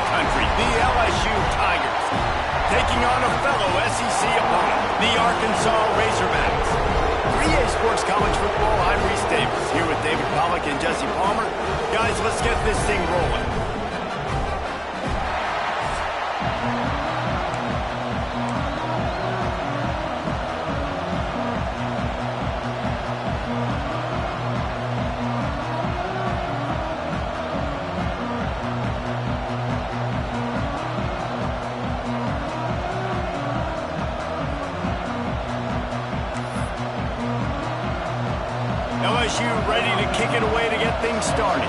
country, the LSU Tigers, taking on a fellow SEC opponent, the Arkansas Razorbacks. 3A Sports College Football, I'm Reese Davis, here with David Pollack and Jesse Palmer. Guys, let's get this thing rolling. LSU ready to kick it away to get things started.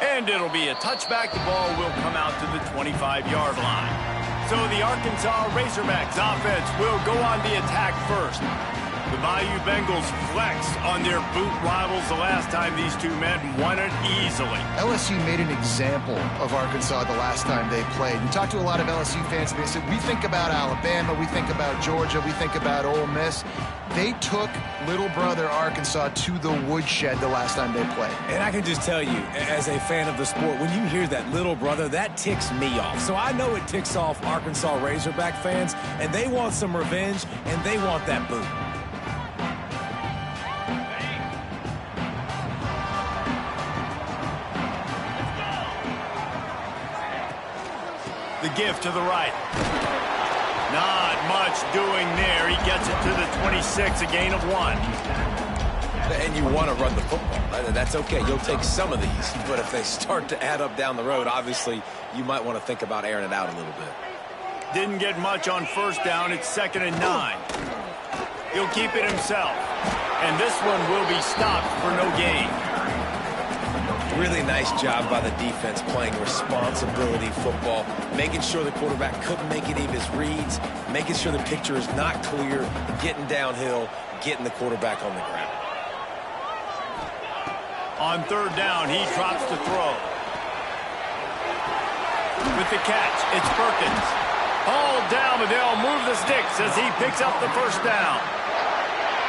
And it'll be a touchback. The ball will come out to the 25-yard line. So the Arkansas Razorbacks offense will go on the attack first. The Bayou Bengals flex on their boot rivals the last time these two men won it easily. LSU made an example of Arkansas the last time they played. We talked to a lot of LSU fans, and they said, we think about Alabama, we think about Georgia, we think about Ole Miss. They took little brother Arkansas to the woodshed the last time they played. And I can just tell you, as a fan of the sport, when you hear that little brother, that ticks me off. So I know it ticks off Arkansas Razorback fans, and they want some revenge, and they want that boot. The give to the right. Not much doing there. He gets it to the 26, a gain of 1. And you want to run the football. That's okay. You'll take some of these. But if they start to add up down the road, obviously, you might want to think about airing it out a little bit. Didn't get much on first down. It's 2nd and 9. He'll keep it himself. And this one will be stopped for no gain. Really nice job by the defense playing responsibility football, making sure the quarterback couldn't make any of his reads, making sure the picture is not clear, getting downhill, getting the quarterback on the ground. On 3rd down, he drops to throw. With the catch, it's Perkins. Hauled down, but they'll move the sticks as he picks up the first down.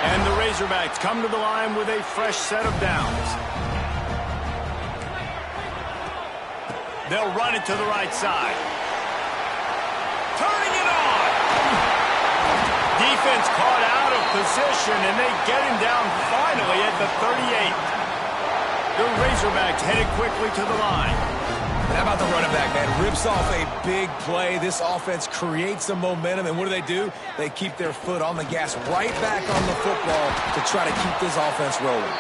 And the Razorbacks come to the line with a fresh set of downs. They'll run it to the right side. Turning it on. Defense caught out of position, and they get him down finally at the 38. The Razorbacks headed quickly to the line. And how about the running back, man? Rips off a big play. This offense creates some momentum, and what do? They keep their foot on the gas right back on the football to try to keep this offense rolling.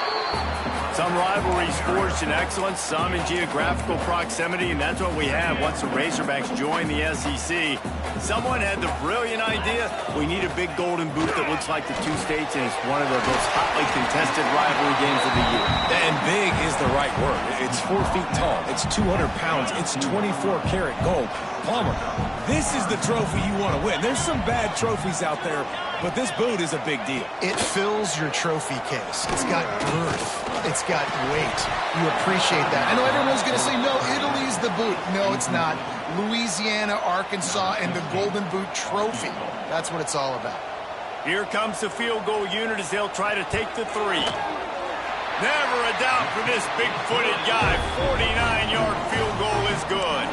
Some rivalries forged in excellence, some in geographical proximity, and that's what we have once the Razorbacks join the SEC. Someone had the brilliant idea, we need a big golden boot that looks like the two states, and it's one of the most hotly contested rivalry games of the year. And big is the right word. It's 4 feet tall. It's 200 pounds. It's 24-karat gold. Palmer, this is the trophy you want to win. There's some bad trophies out there, but this boot is a big deal. It fills your trophy case. It's got girth. It's got weight. You appreciate that. I know everyone's going to say, no, Italy's the boot. No, it's not. Louisiana, Arkansas, and the Golden Boot Trophy. That's what it's all about. Here comes the field goal unit as they'll try to take the 3. Never a doubt for this big-footed guy. 49-yard field goal is good.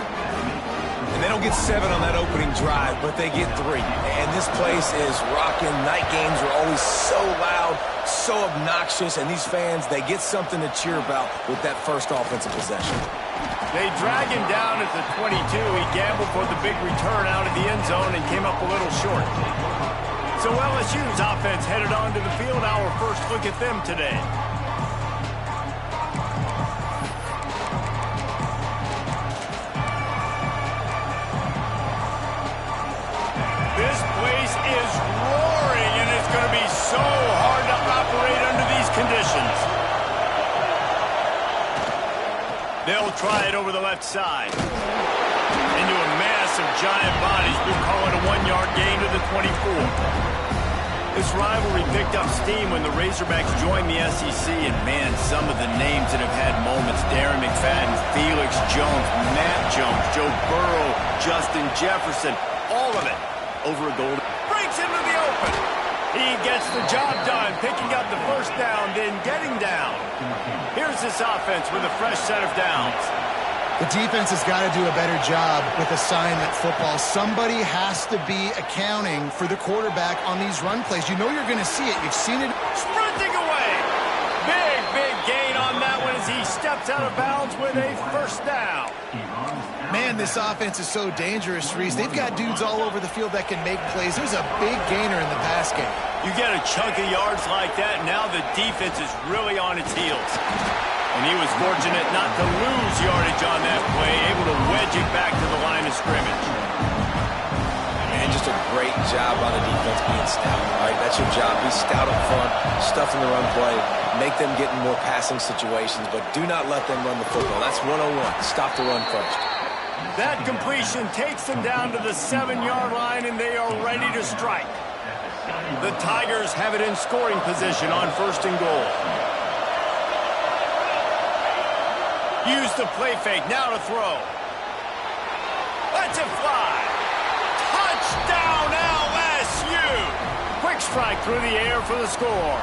And they don't get 7 on that opening drive, but they get 3. And this place is rocking. Night games are always so loud, so obnoxious, and these fans, they get something to cheer about with that first offensive possession. They drag him down at the 22. He gambled for the big return out of the end zone and came up a little short. So LSU's offense headed onto the field. Our first look at them today. This place is roaring, and it's going to be so hard to operate under these conditions. They'll try it over the left side. Into a mass of giant bodies. We'll call it a 1-yard gain to the 24. This rivalry picked up steam when the Razorbacks joined the SEC, and man, some of the names that have had moments: Darren McFadden, Felix Jones, Matt Jones, Joe Burrow, Justin Jefferson, all of it over a goal. Breaks into the open. He gets the job done, picking up the first down, then getting down. Here's this offense with a fresh set of downs. The defense has got to do a better job with assignment football. Somebody has to be accounting for the quarterback on these run plays. You know you're going to see it. You've seen it. Sprinting away. Big gain on that one as he steps out of bounds with a first down. Man, this offense is so dangerous, Reese. They've got dudes all over the field that can make plays. There's a big gainer in the pass game. You get a chunk of yards like that, now the defense is really on its heels. And he was fortunate not to lose yardage on that play, able to wedge it back to the line of scrimmage. And just a great job on the defense being stout, right? That's your job. Be stout up front, stuff in the run play, make them get in more passing situations, but do not let them run the football. That's 101. Stop the run first. That completion takes them down to the 7-yard line, and they are ready to strike. The Tigers have it in scoring position on 1st and goal. Use the play fake, now to throw. Let's it fly. Touchdown LSU! Quick strike through the air for the score.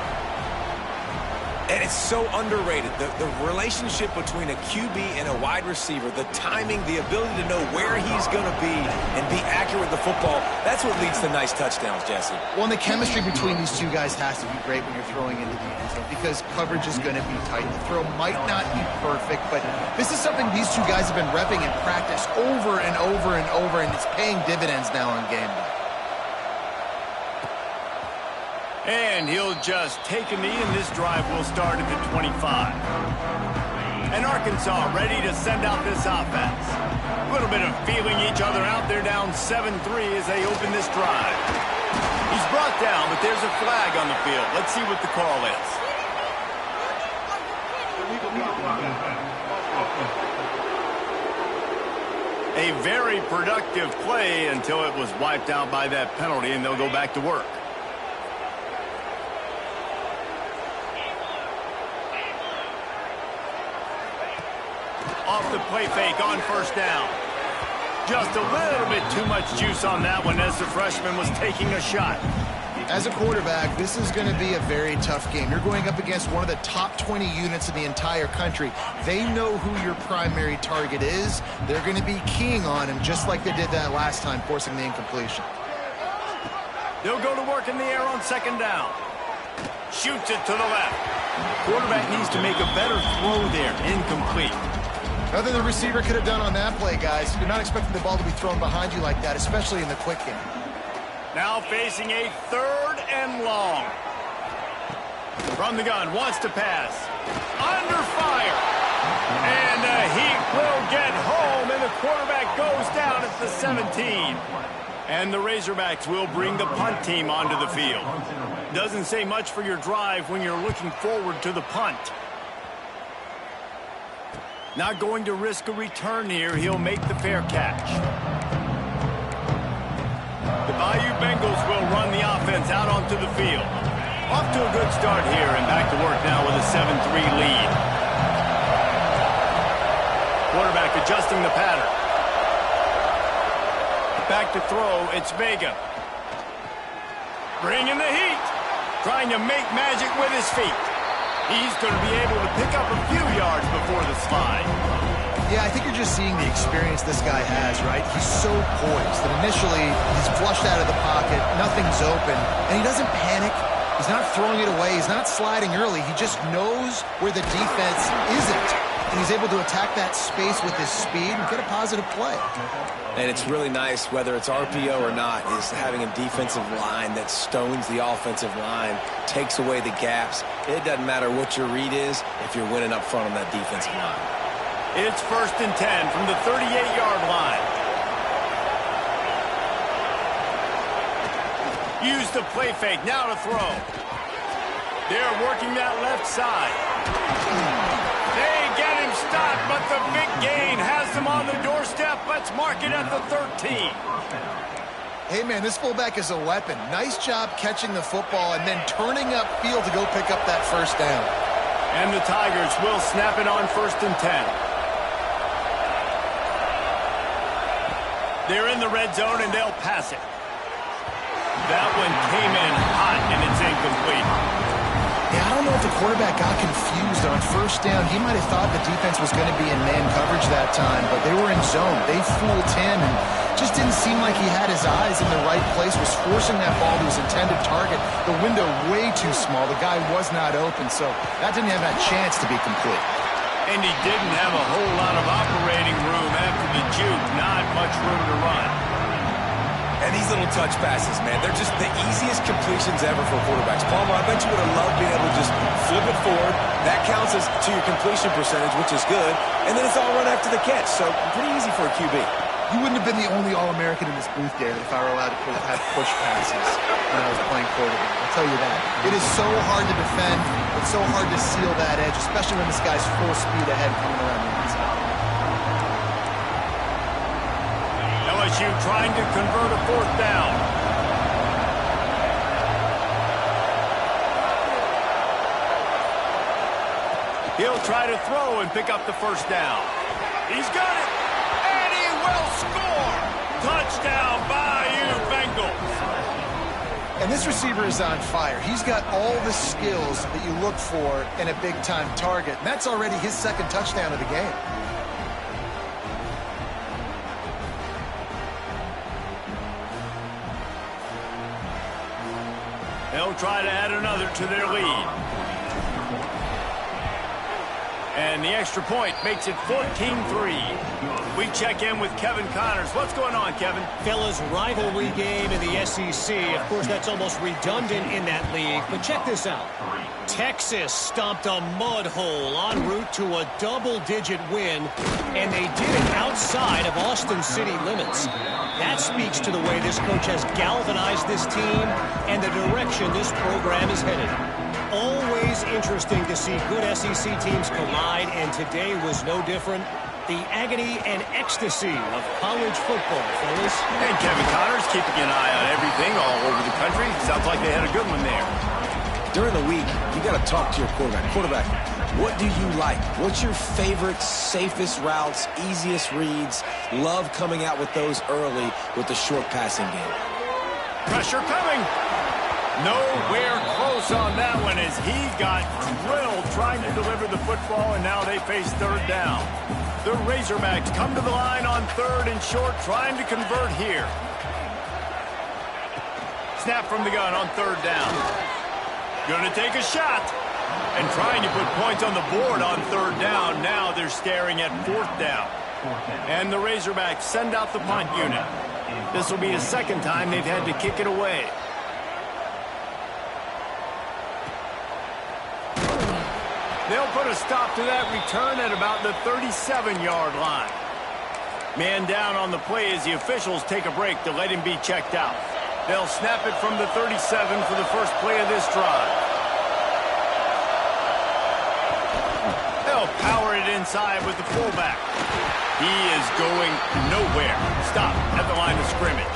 And it's so underrated. The relationship between a QB and a wide receiver, the timing, the ability to know where he's going to be and be accurate with the football, that's what leads to nice touchdowns, Jesse. Well, and the chemistry between these two guys has to be great when you're throwing into the end zone because coverage is going to be tight. The throw might not be perfect, but this is something these two guys have been repping in practice over and over and over, and it's paying dividends now on game day. And he'll just take a knee, and this drive will start at the 25. And Arkansas ready to send out this offense. A little bit of feeling each other out. They're down 7-3 as they open this drive. He's brought down, but there's a flag on the field. Let's see what the call is. A very productive play until it was wiped out by that penalty, and they'll go back to work. Off the play fake on 1st down. Just a little bit too much juice on that one as the freshman was taking a shot. As a quarterback, this is going to be a very tough game. You're going up against one of the top 20 units in the entire country. They know who your primary target is. They're going to be keying on him just like they did that last time, forcing the incompletion. They'll go to work in the air on 2nd down. Shoots it to the left. Quarterback needs to make a better throw there. Incomplete. Nothing the receiver could have done on that play, guys. You're not expecting the ball to be thrown behind you like that, especially in the quick game. Now facing a 3rd and long. From the gun, wants to pass. Under fire. And the Heat will get home, and the quarterback goes down at the 17. And the Razorbacks will bring the punt team onto the field. Doesn't say much for your drive when you're looking forward to the punt. Not going to risk a return here. He'll make the fair catch. The Bayou Bengals will run the offense out onto the field. Off to a good start here and back to work now with a 7-3 lead. Quarterback adjusting the pattern. Back to throw, it's Vega. Bringing the heat. Trying to make magic with his feet. He's going to be able to pick up a few yards before the slide. Yeah, I think you're just seeing the experience this guy has, right? He's so poised that initially he's flushed out of the pocket, nothing's open, and he doesn't panic. He's not throwing it away. He's not sliding early. He just knows where the defense isn't, and he's able to attack that space with his speed and get a positive play. And it's really nice, whether it's RPO or not, is having a defensive line that stones the offensive line, takes away the gaps. It doesn't matter what your read is if you're winning up front on that defensive line. It's 1st and 10 from the 38-yard line. Use the play fake, now to throw. They're working that left side. They get him stopped, but the big gain has them on the doorstep. Let's mark it at the 13. Hey, man, this fullback is a weapon. Nice job catching the football and then turning upfield to go pick up that 1st down. And the Tigers will snap it on 1st and 10. They're in the red zone, and they'll pass it. That one came in hot, and it incomplete. Yeah, I don't know if the quarterback got confused on first down. He might have thought the defense was going to be in man coverage that time, but they were in zone. They fooled him and just didn't seem like he had his eyes in the right place, was forcing that ball to his intended target. The window way too small. The guy was not open, so that didn't have that chance to be complete. And he didn't have a whole lot of operating room after the juke. Not much room to run. And these little touch passes, man, they're just the easiest completions ever for quarterbacks. Palmer, I bet you would have loved being able to just flip it forward. That counts as to your completion percentage, which is good. And then it's all run after the catch, so pretty easy for a QB. You wouldn't have been the only All-American in this booth, Garrett, if I were allowed to have push passes when I was playing quarterback. I'll tell you that. It is so hard to defend. It's so hard to seal that edge, especially when this guy's full speed ahead coming around the inside. LSU trying to convert a fourth down. He'll try to throw and pick up the first down. He's got it, and he will score. Touchdown, Bayou Bengals. And this receiver is on fire. He's got all the skills that you look for in a big-time target, and that's already his second touchdown of the game. They'll try to add another to their lead. And the extra point makes it 14-3. We check in with Kevin Connors. What's going on, Kevin? Fellas, rivalry game in the SEC. Of course, that's almost redundant in that league. But check this out. Texas stomped a mud hole en route to a double-digit win, and they did it outside of Austin city limits. That speaks to the way this coach has galvanized this team and the direction this program is headed. Always interesting to see good SEC teams collide, and today was no different. The agony and ecstasy of college football, fellas. And Kevin Connors keeping an eye on everything all over the country. Sounds like they had a good one there. During the week, you got to talk to your quarterback. Quarterback, what do you like? What's your favorite, safest routes, easiest reads? Love coming out with those early with the short passing game. Pressure coming. Nowhere close on that one as he got drilled trying to deliver the football, and now they face third down. The Razorbacks come to the line on third and short, trying to convert here. Snap from the gun on third down. Going to take a shot and trying to put points on the board on third down. Now they're staring at fourth down. And the Razorbacks send out the punt unit. This will be the second time they've had to kick it away. They'll put a stop to that return at about the 37-yard line. Man down on the play as the officials take a break to let him be checked out. They'll snap it from the 37 for the first play of this drive. They'll power it inside with the fullback. He is going nowhere. Stop at the line of scrimmage.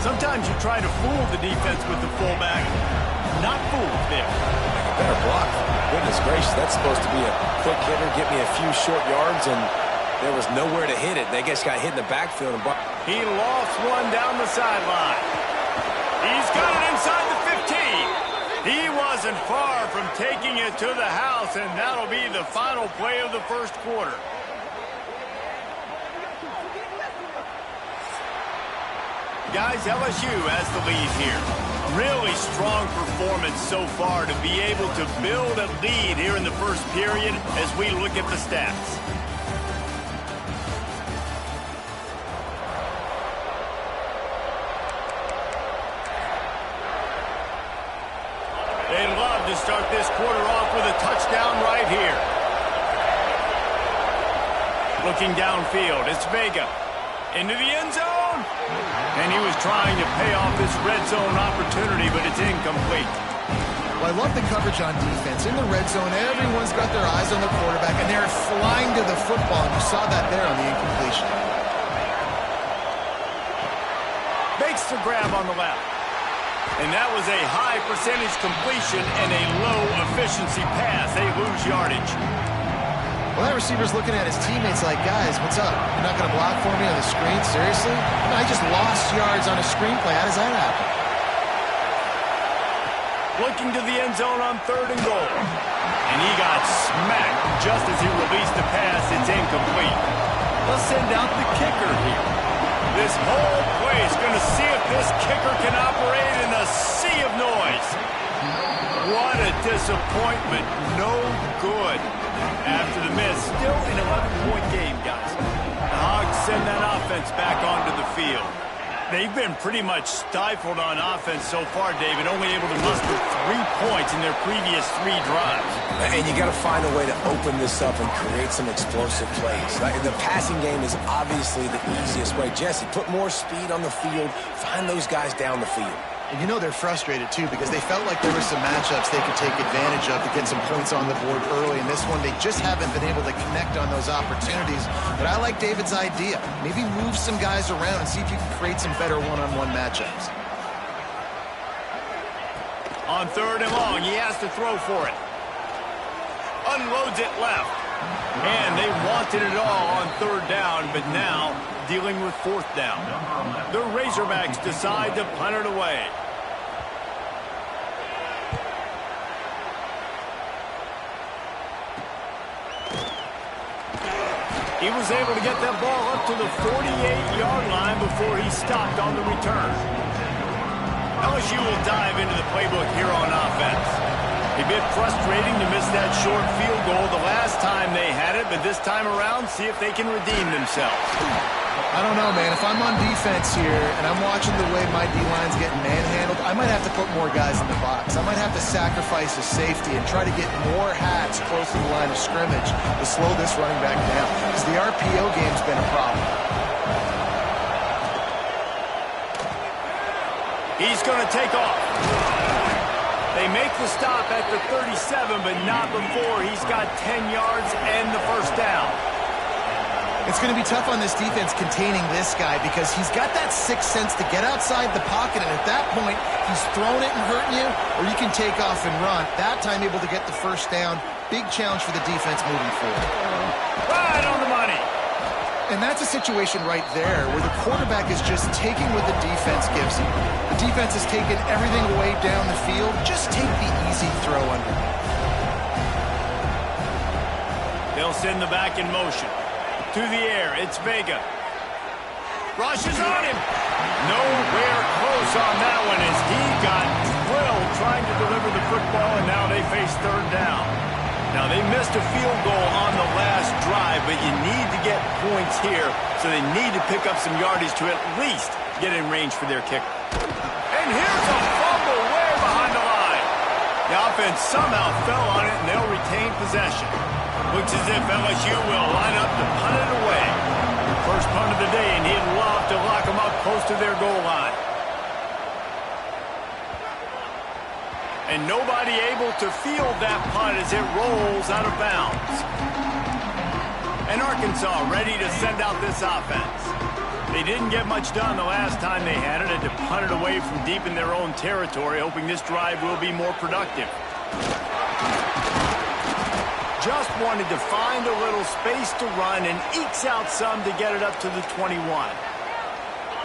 Sometimes you try to fool the defense with the fullback. Not fooled there. Better block. Goodness gracious, that's supposed to be a quick hitter, get me a few short yards, and there was nowhere to hit it. They just got hit in the backfield. And he lost one down the sideline. He's got it inside the 15. He wasn't far from taking it to the house, and that'll be the final play of the first quarter. Guys, LSU has the lead here. Really strong performance so far to be able to build a lead here in the first period as we look at the stats. They'd love to start this quarter off with a touchdown right here. Looking downfield, it's Vega. Into the end zone. And he was trying to pay off this red zone opportunity, but it's incomplete. Well, I love the coverage on defense. In the red zone, everyone's got their eyes on the quarterback, and they're flying to the football, and you saw that there on the incompletion. Makes the grab on the left. And that was a high percentage completion and a low efficiency pass. They lose yardage. Well, that receiver's looking at his teammates like, guys, what's up? You're not going to block for me on the screen? Seriously? No, I just lost yards on a screenplay. How does that happen? looking to the end zone on 3rd and goal. And he got smacked just as he released the pass. It's incomplete. They'll send out the kicker here. This whole place going to see if this kicker can operate in a sea of noise. What a disappointment. No good. After the miss, still an 11-point game, guys. The Hogs send that offense back onto the field. They've been pretty much stifled on offense so far, David, only able to muster 3 points in their previous 3 drives. And you got to find a way to open this up and create some explosive plays. The passing game is obviously the easiest way. Jesse, put more speed on the field, find those guys down the field. And you know they're frustrated, too, because they felt like there were some matchups they could take advantage of to get some points on the board early. In this one, they just haven't been able to connect on those opportunities. But I like David's idea. Maybe move some guys around and see if you can create some better one-on-one matchups. On 3rd and long, he has to throw for it. Unloads it left. And they wanted it all on 3rd down, but now dealing with 4th down. The Razorbacks decide to punt it away. He was able to get that ball up to the 48-yard line before he stopped on the return. LSU will dive into the playbook here on offense. A bit frustrating to miss that short field goal the last time they had it, but this time around, see if they can redeem themselves. I don't know, man. If I'm on defense here and I'm watching the way my D-line's getting manhandled, I might have to put more guys in the box. I might have to sacrifice a safety and try to get more hats close to the line of scrimmage to slow this running back down, because the RPO game's been a problem. He's going to take off. They make the stop at the 37, but not before he's got 10 yards and the first down. It's going to be tough on this defense containing this guy, because he's got that sixth sense to get outside the pocket, and at that point, he's throwing it and hurting you, or you can take off and run. That time able to get the first down. Big challenge for the defense moving forward. Right on the money. And that's a situation right there where the quarterback is just taking what the defense gives him. The defense is taking everything away down the field. Just take the easy throw underneath. They'll send the back in motion. To the air, it's Vega. Rushes on him. Nowhere close on that one as he got drilled trying to deliver the football, and now they face 3rd down. Now, they missed a field goal on the last drive, but you need to get points here, so they need to pick up some yardage to at least get in range for their kicker. And here's a fumble way behind the line. The offense somehow fell on it, and they'll retain possession. Looks as if LSU will line up to punt it away. First punt of the day, and he'd love to lock them up close to their goal line. And nobody able to field that punt as it rolls out of bounds. And Arkansas ready to send out this offense. They didn't get much done the last time they had it, and to punt it away from deep in their own territory, hoping this drive will be more productive. Just wanted to find a little space to run and ekes out some to get it up to the 21.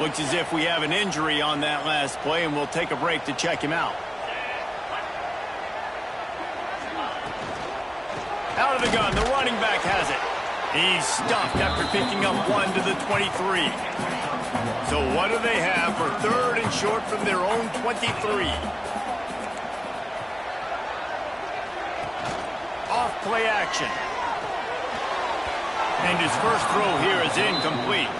Looks as if we have an injury on that last play, and we'll take a break to check him out. Out of the gun, the running back has it. He's stuffed after picking up 1 to the 23. So what do they have for 3rd and short from their own 23? Off play action. And his first throw here is incomplete.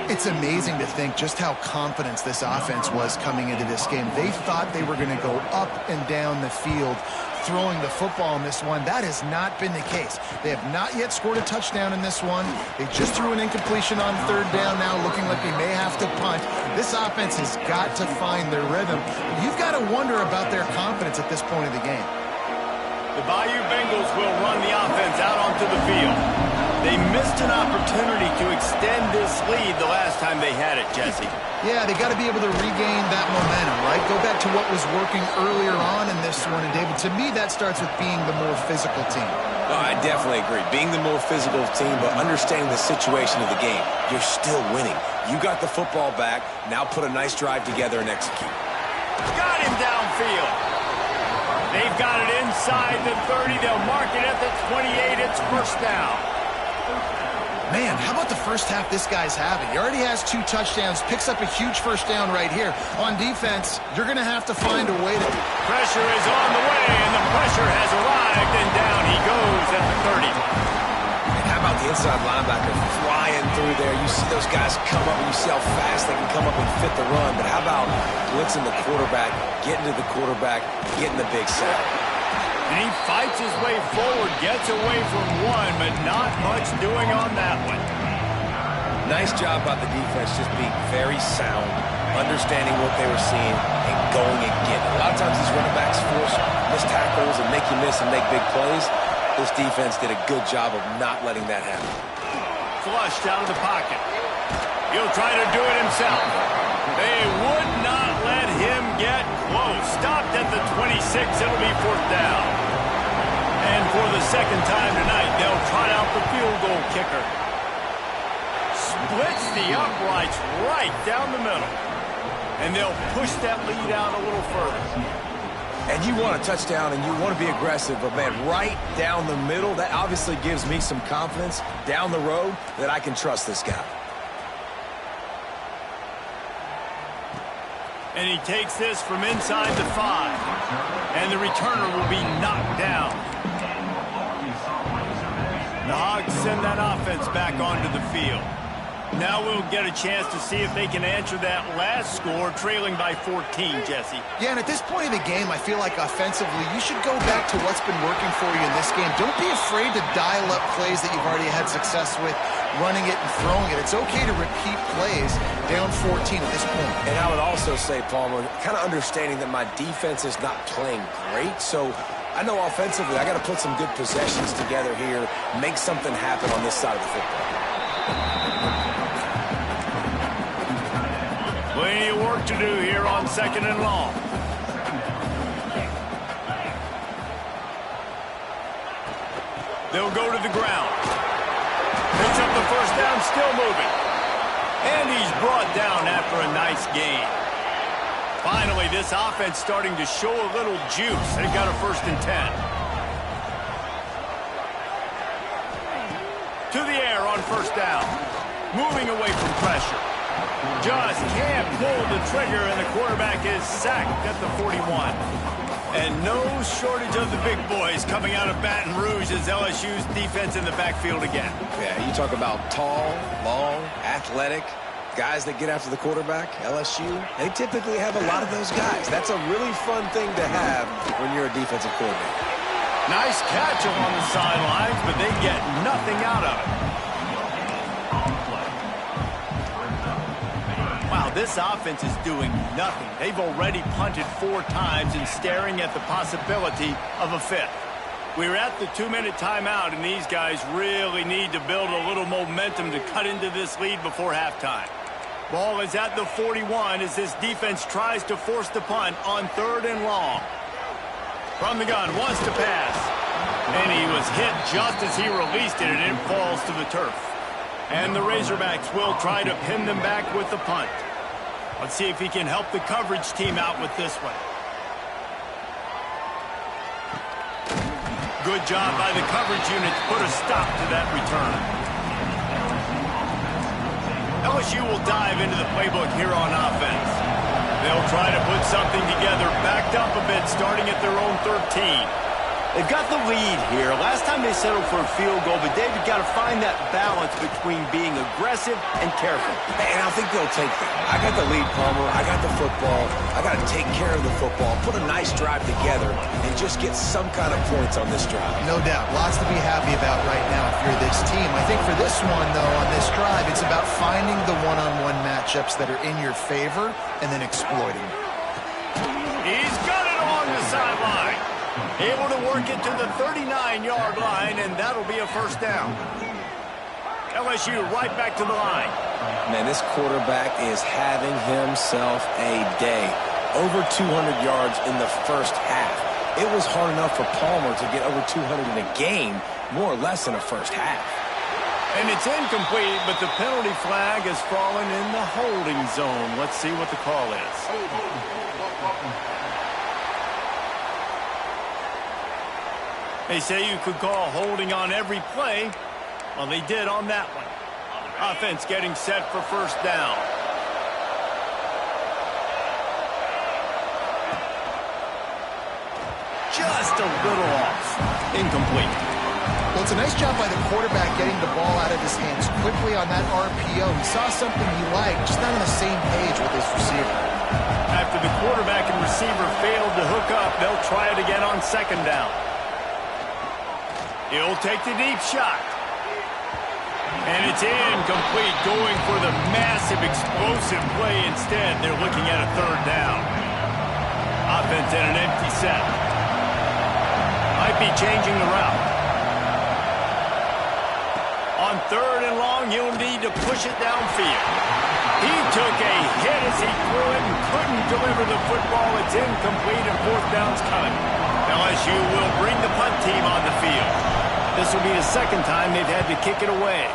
It's amazing to think just how confident this offense was coming into this game. They thought they were going to go up and down the field throwing the football in this one. That has not been the case. They have not yet scored a touchdown in this one. They just threw an incompletion on 3rd down now, looking like they may have to punt. This offense has got to find their rhythm. You've got to wonder about their confidence at this point of the game. The Bayou Bengals will run the offense out onto the field. They missed an opportunity to extend this lead the last time they had it, Jesse. Yeah, they got to be able to regain that momentum, right? Go back to what was working earlier on in this one. And, David, to me, that starts with being the more physical team. No, I definitely agree. Being the more physical team, but understanding the situation of the game. You're still winning. You got the football back. Now put a nice drive together and execute. Got him downfield. They've got it inside the 30. They'll mark it at the 28. It's first down. Man, how about the first half this guy's having? He already has 2 touchdowns, picks up a huge first down right here. On defense, you're going to have to find a way to... Pressure is on the way, and the pressure has arrived, and down he goes at the 30. And how about the inside linebacker flying through there? You see those guys come up, and you see how fast they can come up and fit the run. But how about blitzing the quarterback, getting to the quarterback, getting the big sack? And he fights his way forward, gets away from one, but not much doing on that one. Nice job by the defense, just being very sound, understanding what they were seeing, and going and getting it. A lot of times these running backs force missed tackles and make you miss and make big plays. This defense did a good job of not letting that happen. Flushed out of the pocket. He'll try to do it himself. They would not let him get close. Stopped at the 26. It'll be fourth down. And for the second time tonight, they'll try out the field goal kicker. Splits the uprights right down the middle. And they'll push that lead out a little further. And you want a touchdown and you want to be aggressive, but man, right down the middle, that obviously gives me some confidence down the road that I can trust this guy. And he takes this from inside the 5. And the returner will be knocked down. The Hogs send that offense back onto the field. Now we'll get a chance to see if they can answer that last score, trailing by 14, Jesse. Yeah, and at this point of the game, I feel like offensively, you should go back to what's been working for you in this game. Don't be afraid to dial up plays that you've already had success with, running it and throwing it. It's okay to repeat plays down 14 at this point. And I would also say, Palmer, kind of understanding that my defense is not playing great, so I know offensively I got to put some good possessions together here, make something happen on this side of the football. Plenty of work to do here on second and long. They'll go to the ground. Picks up the first down, still moving. And he's brought down after a nice gain. Finally, this offense starting to show a little juice. They've got a 1st and 10. To the air on first down. Moving away from pressure. Just can't pull the trigger, and the quarterback is sacked at the 41. And no shortage of the big boys coming out of Baton Rouge as LSU's defense in the backfield again. Yeah, you talk about tall, long, athletic, guys that get after the quarterback, LSU, they typically have a lot of those guys. That's a really fun thing to have when you're a defensive coordinator. Nice catch along the sidelines, but they get nothing out of it. Wow, this offense is doing nothing. They've already punted 4 times and staring at the possibility of a 5th. We're at the 2-minute timeout, and these guys really need to build a little momentum to cut into this lead before halftime. Ball is at the 41 as this defense tries to force the punt on 3rd and long. From the gun, wants to pass. And he was hit just as he released it, and it falls to the turf. And the Razorbacks will try to pin them back with the punt. Let's see if he can help the coverage team out with this one. Good job by the coverage unit to put a stop to that return. LSU will dive into the playbook here on offense. They'll try to put something together, backed up a bit, starting at their own 13. They've got the lead here. Last time they settled for a field goal, but David got to find that balance between being aggressive and careful. And I think they'll take that. I got the lead, Palmer. I got the football. I got to take care of the football, put a nice drive together, and just get some kind of points on this drive. No doubt. Lots to be happy about right now if you're this team. I think for this one, though, on this drive, it's about finding the one-on-one matchups that are in your favor and then exploiting them. He's got it along the sideline. Able to work it to the 39-yard line, and that'll be a first down. LSU right back to the line. Man, this quarterback is having himself a day. Over 200 yards in the first half. It was hard enough for Palmer to get over 200 in a game, more or less in the first half. And it's incomplete, but the penalty flag has fallen in the holding zone. Let's see what the call is. They say you could call holding on every play. Well, they did on that one. Offense getting set for first down. Just a little off. Incomplete. Well, it's a nice job by the quarterback getting the ball out of his hands quickly on that RPO. He saw something he liked, just not on the same page with his receiver. After the quarterback and receiver failed to hook up, they'll try it again on second down. He'll take the deep shot. And it's incomplete, going for the massive explosive play instead. They're looking at a third down. Offense in an empty set. Might be changing the route. On third and long, you'll need to push it downfield. He took a hit as he threw it and couldn't deliver the football. It's incomplete and fourth down's coming. LSU will bring the punt team on the field. This will be the second time they've had to kick it away.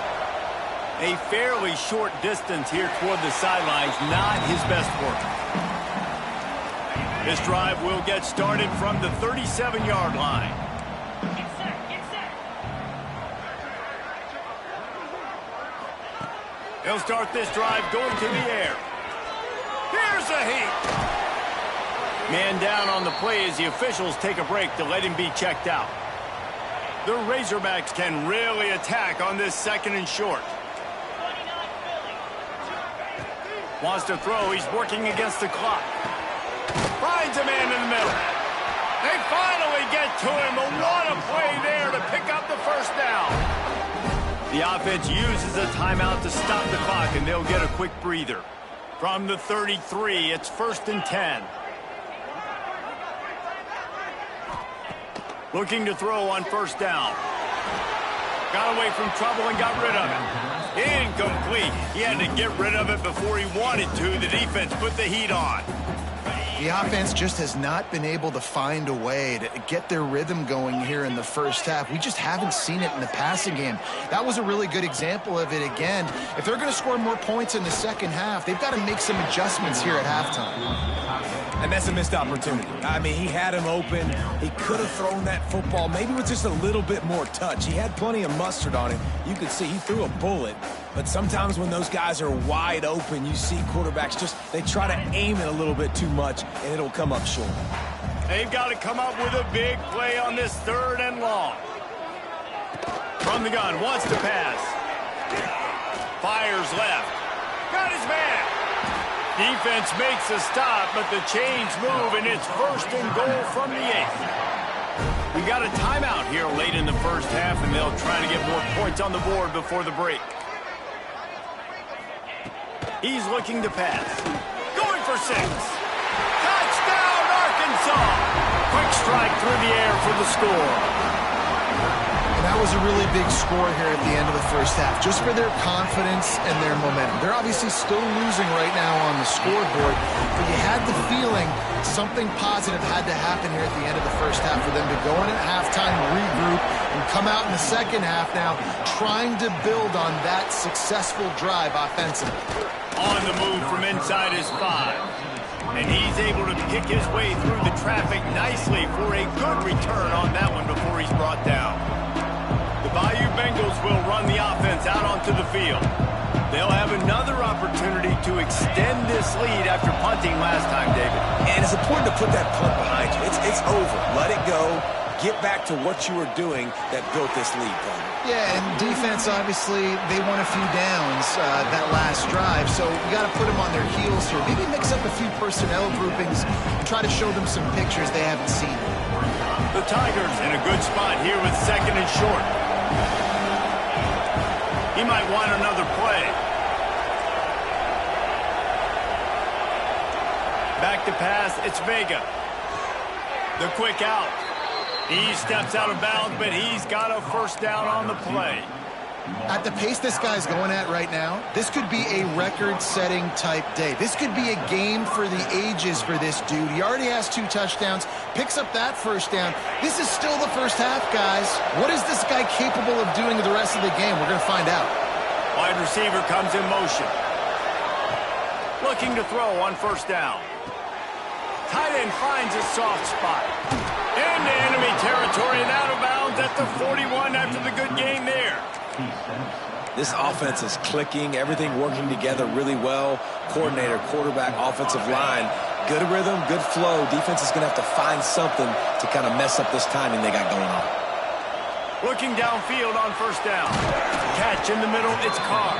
A fairly short distance here toward the sidelines, not his best work. This drive will get started from the 37-yard line. He'll start this drive going to the air. Here's a heat. Man down on the play as the officials take a break to let him be checked out. The Razorbacks can really attack on this second and short. Wants to throw. He's working against the clock. Finds a man in the middle. They finally get to him. But what a play there to pick up the first down. The offense uses a timeout to stop the clock, and they'll get a quick breather. From the 33, it's 1st and 10. Looking to throw on first down. Got away from trouble and got rid of it. Incomplete. He had to get rid of it before he wanted to. The defense put the heat on. The offense just has not been able to find a way to get their rhythm going here in the first half. We just haven't seen it in the passing game. That was a really good example of it again. If they're going to score more points in the second half, they've got to make some adjustments here at halftime. And that's a missed opportunity. I mean, he had him open. He could have thrown that football maybe with just a little bit more touch. He had plenty of mustard on him. You could see he threw a bullet. But sometimes when those guys are wide open, you see quarterbacks they try to aim it a little bit too much, and it'll come up short. They've got to come up with a big play on this third and long. From the gun, wants to pass. Fires left. Got his man. Defense makes a stop, but the chains move, and it's 1st and goal from the 8. We got a timeout here late in the first half, and they'll try to get more points on the board before the break. He's looking to pass. Going for 6. Touchdown, Arkansas! Quick strike through the air for the score. And that was a really big score here at the end of the first half, just for their confidence and their momentum. They're obviously still losing right now on the scoreboard, but you had the feeling something positive had to happen here at the end of the first half for them to go in at halftime, regroup, and come out in the second half now trying to build on that successful drive offensively. On the move from inside his 5. And he's able to pick his way through the traffic nicely for a good return on that one before he's brought down. The Bayou Bengals will run the offense out onto the field. They'll have another opportunity to extend this lead after punting last time, David. And it's important to put that punt behind you. It's over. Let it go. Get back to what you were doing that built this lead, Connor. Yeah, and defense, obviously, they won a few downs that last drive, so you got to put them on their heels here. Maybe mix up a few personnel groupings and try to show them some pictures they haven't seen. The Tigers in a good spot here with 2nd and short. He might want another play. Back to pass, it's Vega. The quick out. He steps out of bounds, but he's got a first down on the play. At the pace this guy's going at right now, this could be a record-setting type day. This could be a game for the ages for this dude. He already has 2 touchdowns, picks up that first down. This is still the first half, guys. What is this guy capable of doing the rest of the game? We're going to find out. Wide receiver comes in motion. Looking to throw on first down. Tight end finds a soft spot. Into enemy territory and out of bounds. at the 41 after the good game there. This offense is clicking, everything working together really well. Coordinator, quarterback, offensive line. Good rhythm, good flow. Defense is going to have to find something to kind of mess up this timing they got going on. Looking downfield on first down. Catch in the middle, it's Carr.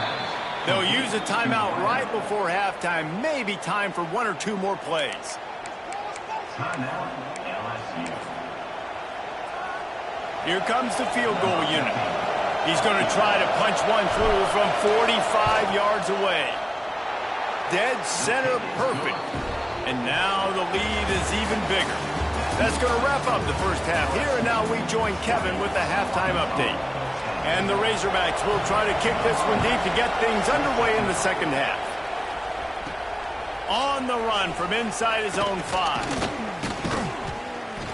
They'll use a timeout right before halftime. Maybe time for one or two more plays. Here comes the field goal unit. He's going to try to punch one through from 45 yards away. Dead center perfect. And now the lead is even bigger. That's going to wrap up the first half here, and now we join Kevin with the halftime update. And the Razorbacks will try to kick this one deep to get things underway in the second half. On the run from inside his own 5.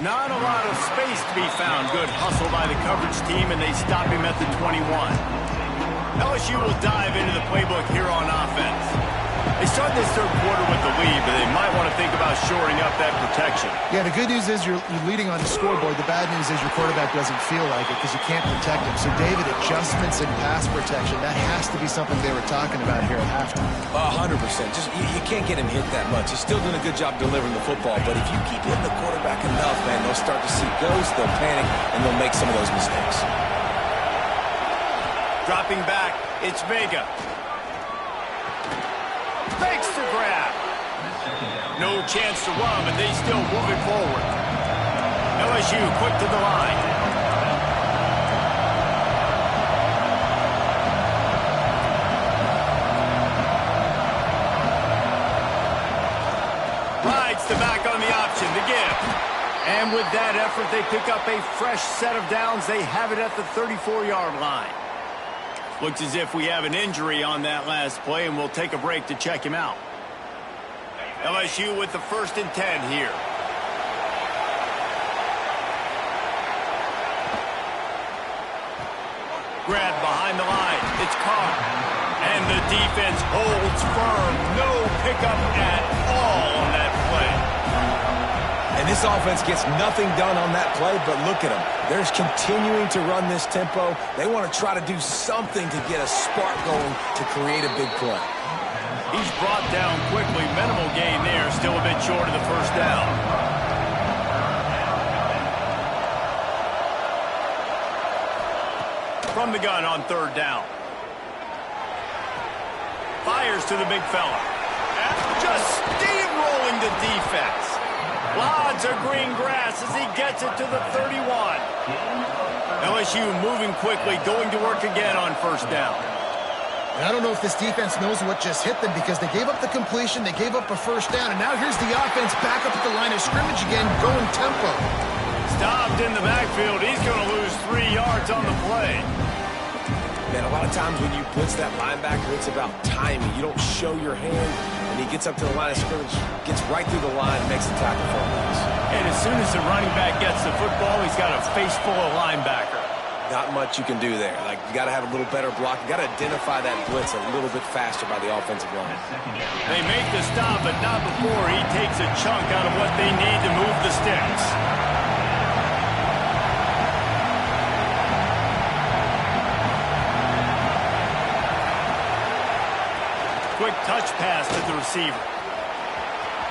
Not a lot of space to be found. Good hustle by the coverage team, and they stop him at the 21. LSU will dive into the playbook here on offense. They start this third quarter with the lead, but they might want to think about shoring up that protection. Yeah, the good news is you're leading on the scoreboard. The bad news is your quarterback doesn't feel like it because you can't protect him. So, David, adjustments in pass protection, that has to be something they were talking about here at halftime. 100%. Just you can't get him hit that much. He's still doing a good job delivering the football, but if you keep hitting the quarterback enough, man, they'll start to see ghosts, they'll panic, and they'll make some of those mistakes. Dropping back, it's Vega. Makes the grab. No chance to run, but they still move it forward. LSU quick to the line. Rides the back on the option to give. And with that effort, they pick up a fresh set of downs. They have it at the 34-yard line. Looks as if we have an injury on that last play, and we'll take a break to check him out. LSU with the 1st and 10 here. Grab behind the line. It's Carr. And the defense holds firm. No pickup at all on that play. And this offense gets nothing done on that play, but look at them. They're continuing to run this tempo. They want to try to do something to get a spark going to create a big play. He's brought down quickly. Minimal gain there. Still a bit short of the first down. From the gun on 3rd down. Fires to the big fella. Just steamrolling the defense. Lots of green grass as he gets it to the 31. LSU moving quickly, going to work again on 1st down. And I don't know if this defense knows what just hit them because they gave up the completion, they gave up a 1st down, and now here's the offense back up at the line of scrimmage again, going tempo. Stopped in the backfield. He's going to lose 3 yards on the play. Man, a lot of times when you blitz that linebacker, it's about timing. You don't show your hand, and he gets up to the line of scrimmage, gets right through the line, makes the tackle for a loss. And as soon as the running back gets the football, he's got a face full of linebacker. Not much you can do there. Like, you got to have a little better block. You got to identify that blitz a little bit faster by the offensive line. They make the stop, but not before he takes a chunk out of what they need to move the sticks. Quick touch pass to the receiver.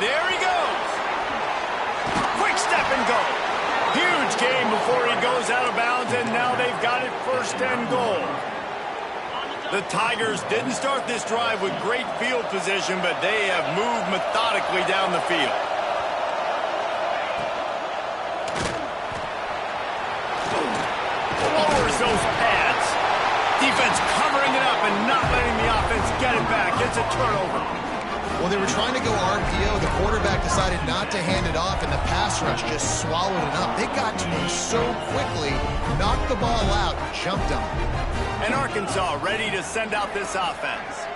There he goes. Quick step and go. Huge game before he goes out of bounds, and now they've got it 1st and goal. The Tigers didn't start this drive with great field position, but they have moved methodically down the field. Lowers those pads. Defense covering it up and not letting the offense get it back. It's a turnover. Well, they were trying to go RPO. The quarterback decided not to hand it off, and the pass rush just swallowed it up. They got to him so quickly, knocked the ball out, jumped him. And Arkansas ready to send out this offense.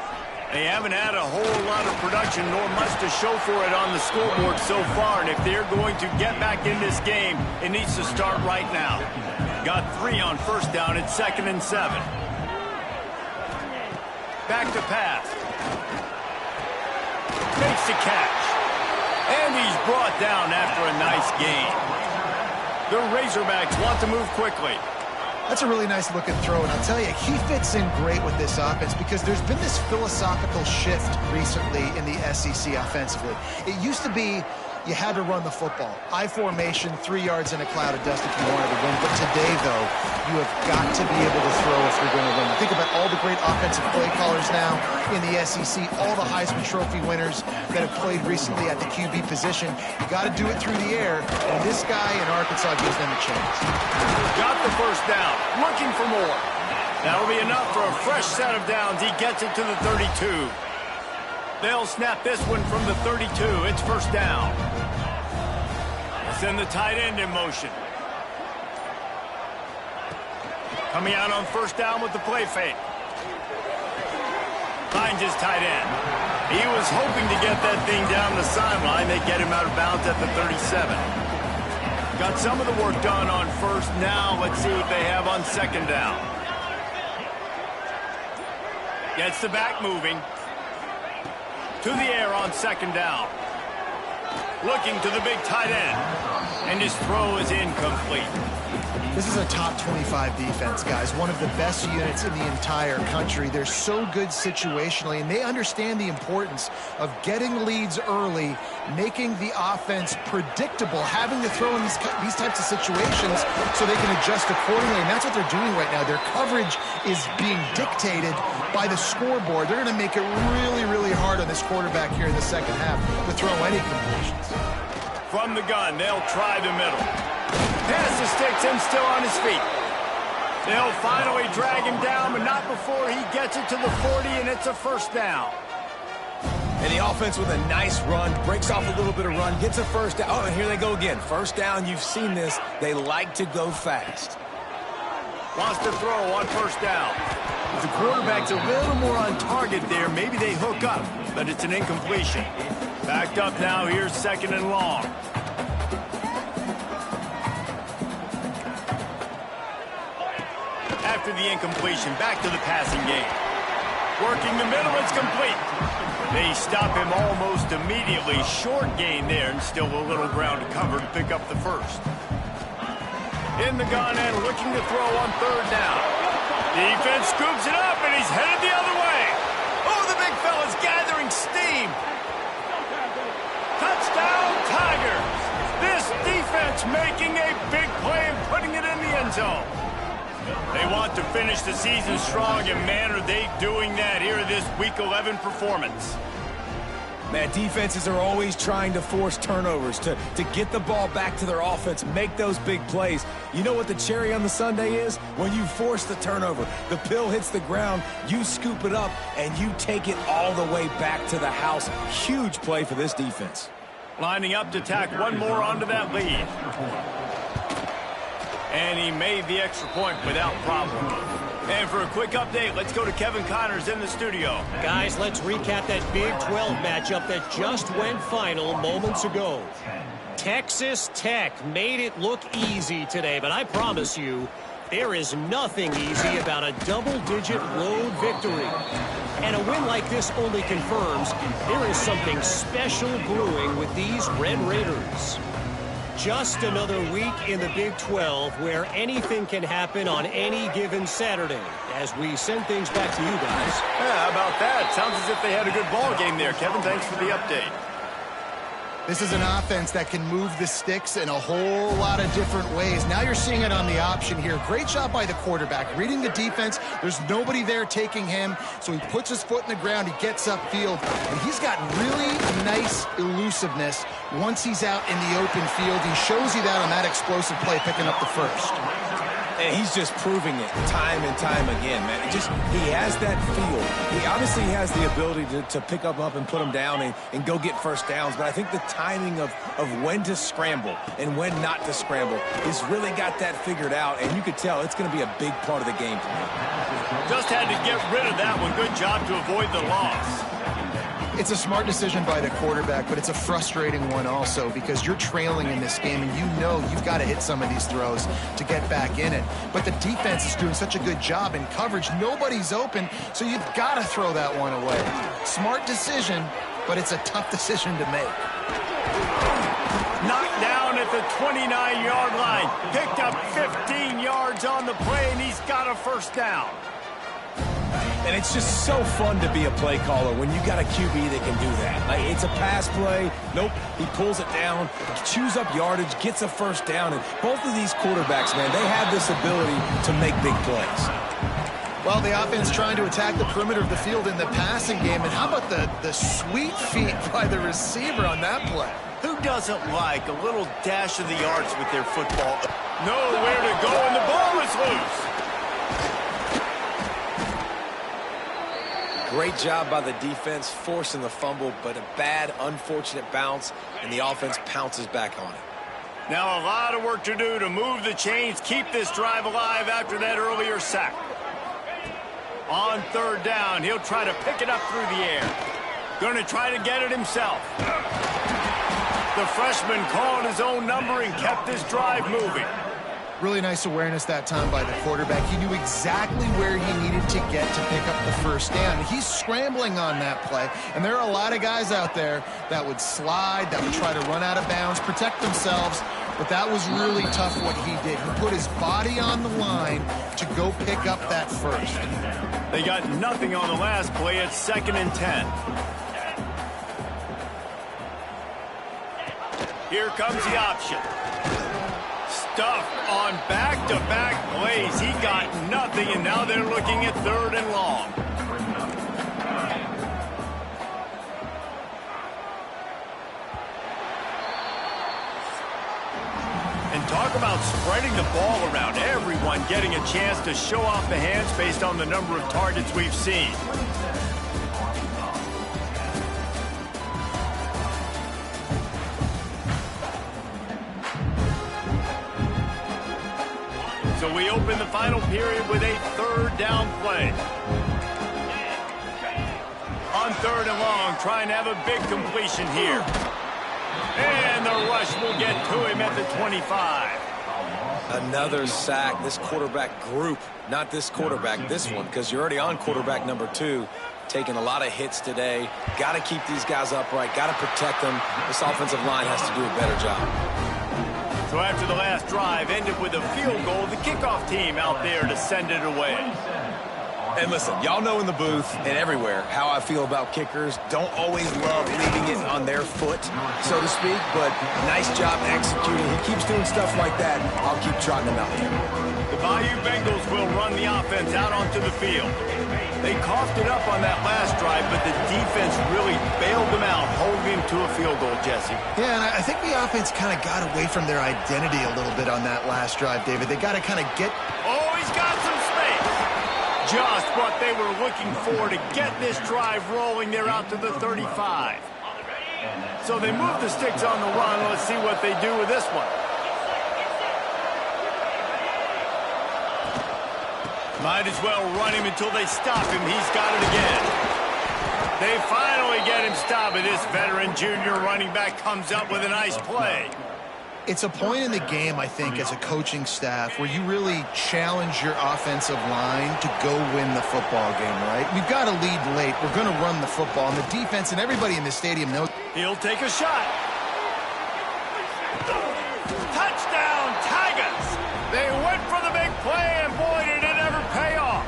They haven't had a whole lot of production nor much to show for it on the scoreboard so far, and if they're going to get back in this game, it needs to start right now. Got 3 on 1st down. It's 2nd and 7. Back to pass. Makes the catch. And he's brought down after a nice gain. The Razorbacks want to move quickly. That's a really nice looking throw, and I'll tell you, he fits in great with this offense because there's been this philosophical shift recently in the SEC offensively. It used to be you had to run the football. I formation, 3 yards in a cloud of dust if you wanted to win. But today, though, you have got to be able to throw if you're going to win. Think about all the great offensive play callers now in the SEC, all the Heisman Trophy winners that have played recently at the QB position. You got to do it through the air, and this guy in Arkansas gives them a chance. Got the first down, looking for more. That'll be enough for a fresh set of downs. He gets it to the 32. They'll snap this one from the 32. It's first down. Send the tight end in motion. Coming out on first down with the play fake. Finds his tight end. He was hoping to get that thing down the sideline. They get him out of bounds at the 37. Got some of the work done on first. Now let's see what they have on second down. Gets the back moving. To the air on second down. Looking to the big tight end. And his throw is incomplete. This is a top 25 defense, guys. One of the best units in the entire country. They're so good situationally, and they understand the importance of getting leads early, making the offense predictable, having to throw in these types of situations so they can adjust accordingly. And that's what they're doing right now. Their coverage is being dictated by the scoreboard. They're going to make it really, really hard on this quarterback here in the second half to throw any completions. From the gun, they'll try the middle. Pass the sticks and still on his feet. They'll finally drag him down, but not before he gets it to the 40, and it's a first down. And the offense with a nice run, breaks off a little bit of run, gets a first down. Oh, and here they go again. First down, you've seen this. They like to go fast. Wants to throw on first down. If the quarterback's a little more on target there, maybe they hook up, but it's an incompletion. Backed up now, here's second and long. After the incompletion, back to the passing game. Working the middle, it's complete. They stop him almost immediately. Short gain there, and still a little ground to cover to pick up the first. In the gun and looking to throw on third down. Defense scoops it up, and he's headed the other way. Oh, the big fella's gathering steam. Touchdown, Tigers! This defense making a big play and putting it in the end zone. They want to finish the season strong, and man, are they doing that here in this Week 11 performance. Man, defenses are always trying to force turnovers, to get the ball back to their offense, make those big plays. You know what the cherry on the sundae is? When you force the turnover, the pill hits the ground, you scoop it up, and you take it all the way back to the house. Huge play for this defense. Lining up to tack one more onto that lead. And he made the extra point without problem. And for a quick update, let's go to Kevin Connors in the studio. Guys, let's recap that Big 12 matchup that just went final moments ago. Texas Tech made it look easy today, but I promise you, there is nothing easy about a double-digit road victory. And a win like this only confirms there is something special brewing with these Red Raiders. Just another week in the Big 12 where anything can happen on any given Saturday. As we send things back to you guys. Yeah, how about that? Sounds as if they had a good ball game there, Kevin. Thanks for the update. This is an offense that can move the sticks in a whole lot of different ways. Now you're seeing it on the option here. Great job by the quarterback. Reading the defense, there's nobody there taking him, so he puts his foot in the ground, he gets upfield, and he's got really nice elusiveness once he's out in the open field. He shows you that on that explosive play, picking up the first. And he's just proving it time and time again, man. He has that feel. He obviously has the ability to pick up and put him down and go get first downs. But I think the timing of when to scramble and when not to scramble, he's really got that figured out. And you could tell it's going to be a big part of the game tonight. Just had to get rid of that one. Good job to avoid the loss. It's a smart decision by the quarterback, but it's a frustrating one also because you're trailing in this game and you know you've got to hit some of these throws to get back in it. But the defense is doing such a good job in coverage. Nobody's open, so you've got to throw that one away. Smart decision, but it's a tough decision to make. Knocked down at the 29-yard line. Picked up 15 yards on the play, and he's got a first down. And it's just so fun to be a play caller when you got a QB that can do that. Like, it's a pass play. Nope, he pulls it down, chews up yardage, gets a first down. And both of these quarterbacks, man, they have this ability to make big plays. Well, the offense trying to attack the perimeter of the field in the passing game. And how about the sweet feet by the receiver on that play? Who doesn't like a little dash of the arts with their football? Nowhere to go, and the ball is loose. Great job by the defense, forcing the fumble, but a bad, unfortunate bounce, and the offense pounces back on it. Now a lot of work to do to move the chains, keep this drive alive after that earlier sack. On third down, he'll try to pick it up through the air. Going to try to get it himself. The freshman called his own number and kept this drive moving. Really nice awareness that time by the quarterback. He knew exactly where he needed to get to pick up the first down. He's scrambling on that play, and there are a lot of guys out there that would slide, that would try to run out of bounds, protect themselves, but that was really tough what he did. He put his body on the line to go pick up that first. They got nothing on the last play. It's 2nd and 10. Here comes the option. Stuffed on back-to-back plays. He got nothing, and now they're looking at 3rd and long. And talk about spreading the ball around. Everyone getting a chance to show off the hands based on the number of targets we've seen. So we open the final period with a 3rd down play. On 3rd and long, trying to have a big completion here. And the rush will get to him at the 25. Another sack. This quarterback group, not this quarterback, this one, because you're already on quarterback number 2. Taking a lot of hits today. Got to keep these guys upright. Got to protect them. This offensive line has to do a better job. So after the last drive ended with a field goal, the kickoff team out there to send it away. And listen, y'all know in the booth and everywhere how I feel about kickers. Don't always love leaving it on their foot, so to speak, but nice job executing. He keeps doing stuff like that. I'll keep trotting him out here. The Bayou Bengals will run the offense out onto the field. They coughed it up on that last drive, but the defense really bailed them out, holding him to a field goal, Jesse. Yeah, and I think the offense kind of got away from their identity a little bit on that last drive, David. They got to kind of get... Oh, he's got some space. Just what they were looking for to get this drive rolling. They're out to the 35. So they move the sticks on the run. Let's see what they do with this one. Might as well run him until they stop him. He's got it again. They finally get him stopped, and this veteran junior running back comes up with a nice play. It's a point in the game, I think, as a coaching staff where you really challenge your offensive line to go win the football game, right? We've got to lead late. We're going to run the football, and the defense and everybody in the stadium knows. He'll take a shot. Touchdown, Tigers! They went for the big play, and boy, did it ever pay off.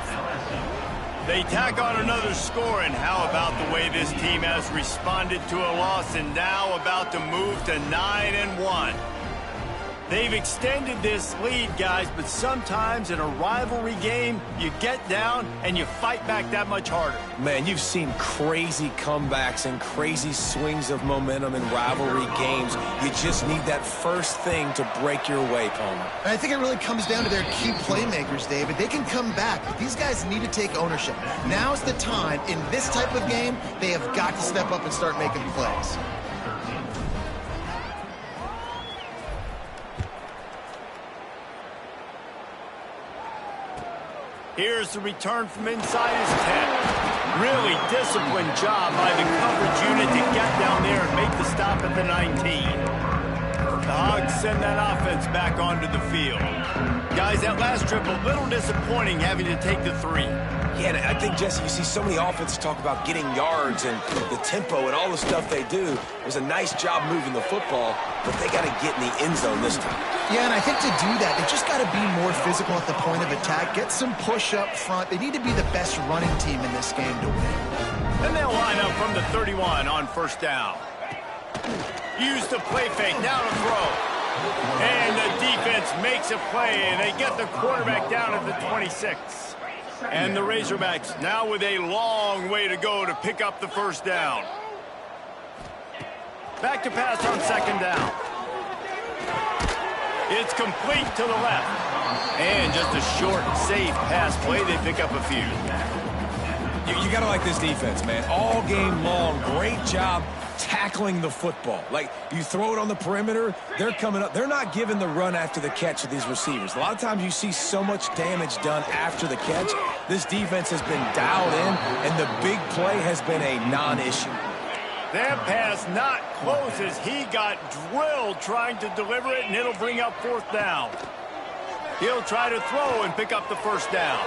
They tack on another score, and how about the way this team has responded to a loss and now about to move to 9-1. They've extended this lead, guys, but sometimes in a rivalry game, you get down and you fight back that much harder. Man, you've seen crazy comebacks and crazy swings of momentum in rivalry games. You just need that first thing to break your way, Palmer. And I think it really comes down to their key playmakers, David. They can come back, but these guys need to take ownership. Now's the time. In this type of game, they have got to step up and start making plays. Here's the return from inside his 10. Really disciplined job by the coverage unit to get down there and make the stop at the 19. The Hogs send that offense back onto the field. Guys, that last trip, a little disappointing having to take the 3. Yeah, and I think, Jesse, you see so many offenses talk about getting yards and the tempo and all the stuff they do. It was a nice job moving the football, but they got to get in the end zone this time. Yeah, and I think to do that, they just got to be more physical at the point of attack, get some push up front. They need to be the best running team in this game to win. And they'll line up from the 31 on first down. Use the play fake, now to throw. And the defense makes a play, and they get the quarterback down at the 26. And the Razorbacks now with a long way to go to pick up the first down. Back to pass on second down. It's complete to the left. And just a short, safe pass play. They pick up a few. You got to like this defense, man. All game long, great job tackling the football. Like, you throw it on the perimeter, they're coming up. They're not giving the run after the catch of these receivers. A lot of times you see so much damage done after the catch. This defense has been dialed in, and the big play has been a non-issue. That pass not close as he got drilled trying to deliver it, and it'll bring up fourth down. He'll try to throw and pick up the first down.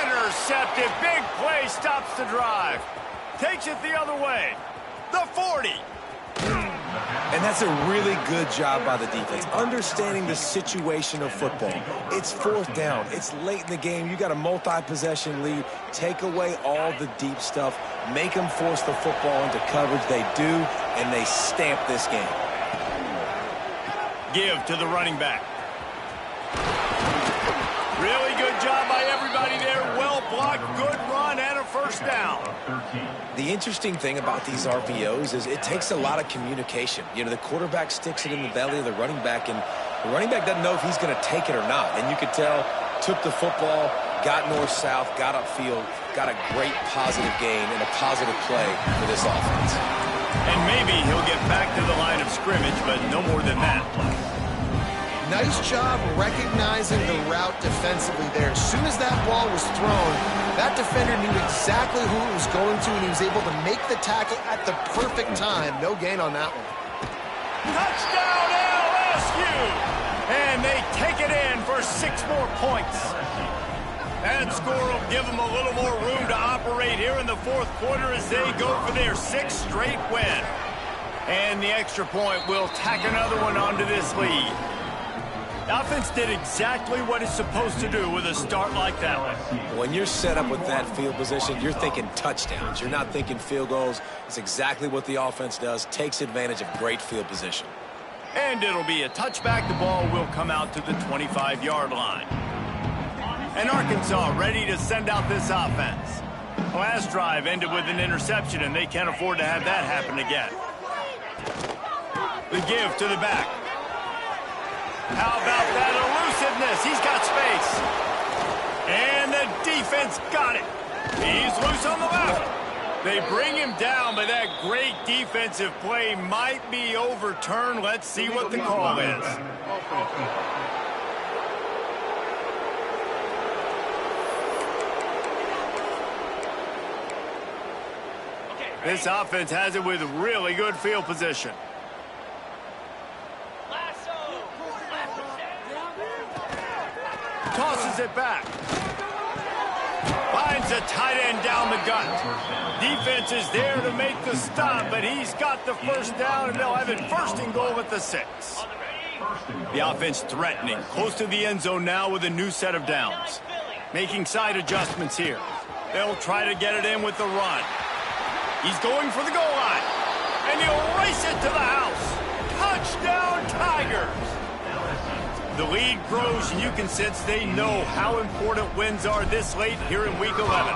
Intercepted. Big play stops the drive. Takes it the other way. The 40. And that's a really good job by the defense, understanding the situation of football. It's fourth down. It's late in the game. You got a multi-possession lead. Take away all the deep stuff. Make them force the football into coverage. They do, and they stamp this game. Give to the running back. Really good job by everybody there. Well blocked, good run, and a first down. The interesting thing about these RPOs is it takes a lot of communication. You know, the quarterback sticks it in the belly of the running back, and the running back doesn't know if he's going to take it or not. And you could tell, took the football, got north-south, got upfield, got a great positive gain and a positive play for this offense. And maybe he'll get back to the line of scrimmage, but no more than that. Nice job recognizing the route defensively there. As soon as that ball was thrown, that defender knew exactly who it was going to, and he was able to make the tackle at the perfect time. No gain on that one. Touchdown LSU! And they take it in for 6 more points. That score will give them a little more room to operate here in the fourth quarter as they go for their 6th straight win. And the extra point will tack another one onto this lead. The offense did exactly what it's supposed to do with a start like that one. When you're set up with that field position, you're thinking touchdowns. You're not thinking field goals. It's exactly what the offense does, takes advantage of great field position. And it'll be a touchback. The ball will come out to the 25-yard line. And Arkansas ready to send out this offense. Last drive ended with an interception, and they can't afford to have that happen again. The give to the back. How about that elusiveness? He's got space. And the defense got it. He's loose on the left. They bring him down, but that great defensive play might be overturned. Let's see what the call is. This offense has it with really good field position. Tosses it back. Finds a tight end down the gut. Defense is there to make the stop, but he's got the first down, and they'll have it 1st and goal at the 6. The offense threatening, close to the end zone now with a new set of downs. Making side adjustments here. They'll try to get it in with the run. He's going for the goal line, and he'll race it to the house. Touchdown, Tigers! The lead grows, and you can sense they know how important wins are this late here in Week 11.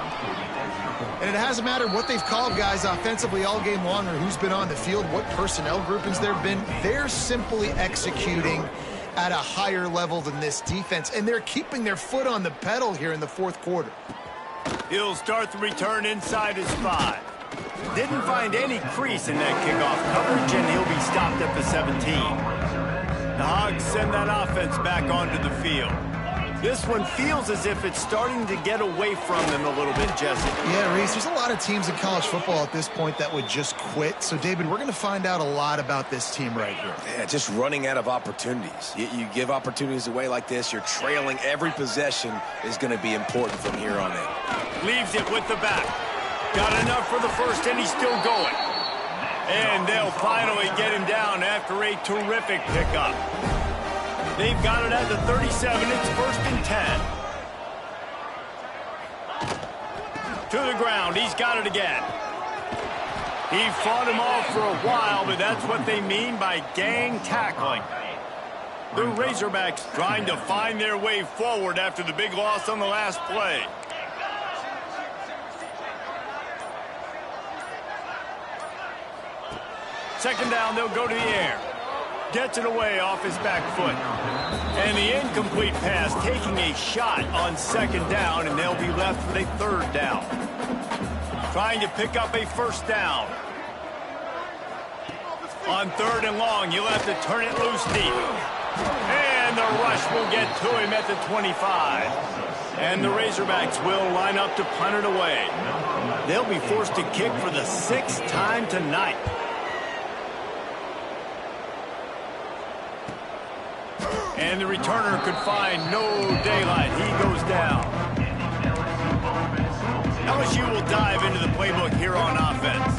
And it hasn't mattered what they've called guys offensively all game long or who's been on the field, what personnel groupings there have been. They're simply executing at a higher level than this defense, and they're keeping their foot on the pedal here in the fourth quarter. He'll start the return inside his 5. Didn't find any crease in that kickoff coverage, and he'll be stopped at the 17. The Hogs send that offense back onto the field. This one feels as if it's starting to get away from them a little bit, Jesse. Yeah, Reese, there's a lot of teams in college football at this point that would just quit. So, David, we're going to find out a lot about this team right here. Yeah, just running out of opportunities. You give opportunities away like this, you're trailing. Every possession is going to be important from here on in. Leaves it with the back. Got enough for the first, and he's still going. And they'll finally get him down after a terrific pickup. They've got it at the 37. It's 1st and 10. To the ground. He's got it again. He fought him off for a while, but that's what they mean by gang tackling. The Razorbacks trying to find their way forward after the big loss on the last play. Second down, they'll go to the air. Gets it away off his back foot. And the incomplete pass taking a shot on 2nd down, and they'll be left with a 3rd down. Trying to pick up a 1st down. On 3rd and long, you'll have to turn it loose deep. And the rush will get to him at the 25. And the Razorbacks will line up to punt it away. They'll be forced to kick for the 6th time tonight. And the returner could find no daylight. He goes down. LSU will dive into the playbook here on offense.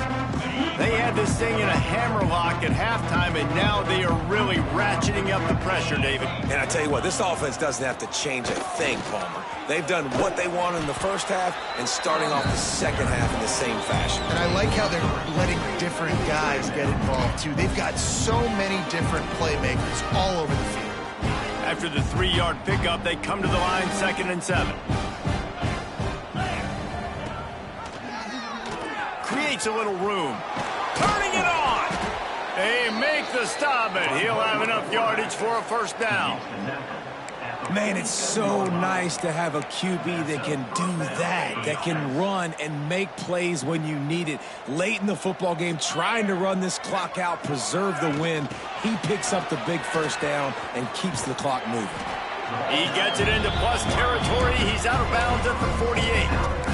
They had this thing in a hammerlock at halftime, and now they are really ratcheting up the pressure, David. And I tell you what, this offense doesn't have to change a thing, Palmer. They've done what they wanted in the first half and starting off the second half in the same fashion. And I like how they're letting different guys get involved, too. They've got so many different playmakers all over the field. After the 3-yard pickup, they come to the line 2nd and 7. Creates a little room. Turning it on. They make the stop, and he'll have enough yardage for a 1st down. Man, it's so nice to have a QB that can do that can run and make plays when you need it. Late in the football game, trying to run this clock out, preserve the win. He picks up the big 1st down and keeps the clock moving. He gets it into plus territory. He's out of bounds at the 48.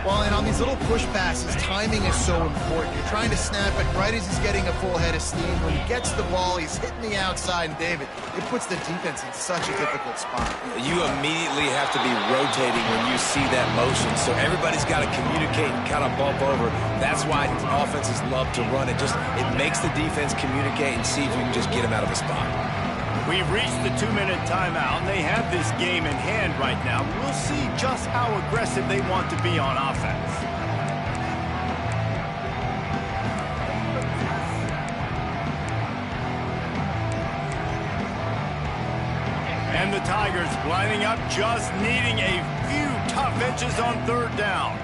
Well, and on these little push passes, timing is so important. You're trying to snap it right as he's getting a full head of steam. When he gets the ball, he's hitting the outside, and David, it puts the defense in such a difficult spot. You immediately have to be rotating when you see that motion, so everybody's got to communicate and kind of bump over. That's why offenses love to run it. It makes the defense communicate and see if you can just get him out of a spot. We've reached the 2-minute timeout, and they have this game in hand right now. We'll see just how aggressive they want to be on offense. And the Tigers lining up, just needing a few tough inches on 3rd down.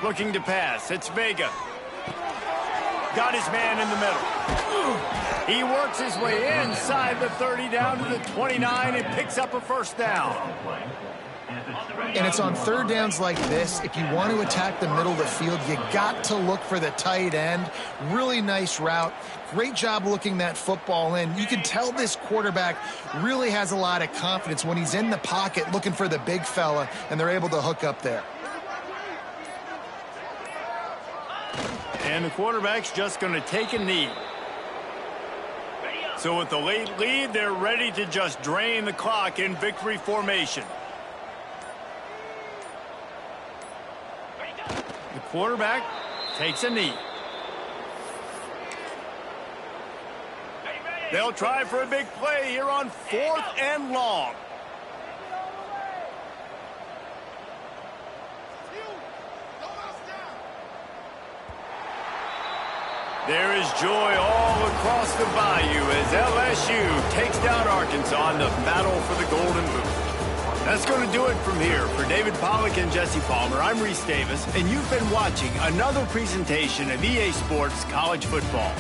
Looking to pass. It's Vega. Got his man in the middle. He works his way inside the 30 down to the 29 and picks up a 1st down. And it's on 3rd downs like this. If you want to attack the middle of the field, you got to look for the tight end. Really nice route. Great job looking that football in. You can tell this quarterback really has a lot of confidence when he's in the pocket looking for the big fella, and they're able to hook up there. And the quarterback's just going to take a knee. So with the late lead, they're ready to just drain the clock in victory formation. The quarterback takes a knee. They'll try for a big play here on 4th and long. There is joy all across the bayou as LSU takes down Arkansas in the battle for the Golden Boot. That's going to do it from here. For David Pollack and Jesse Palmer, I'm Reese Davis, and you've been watching another presentation of EA Sports College Football.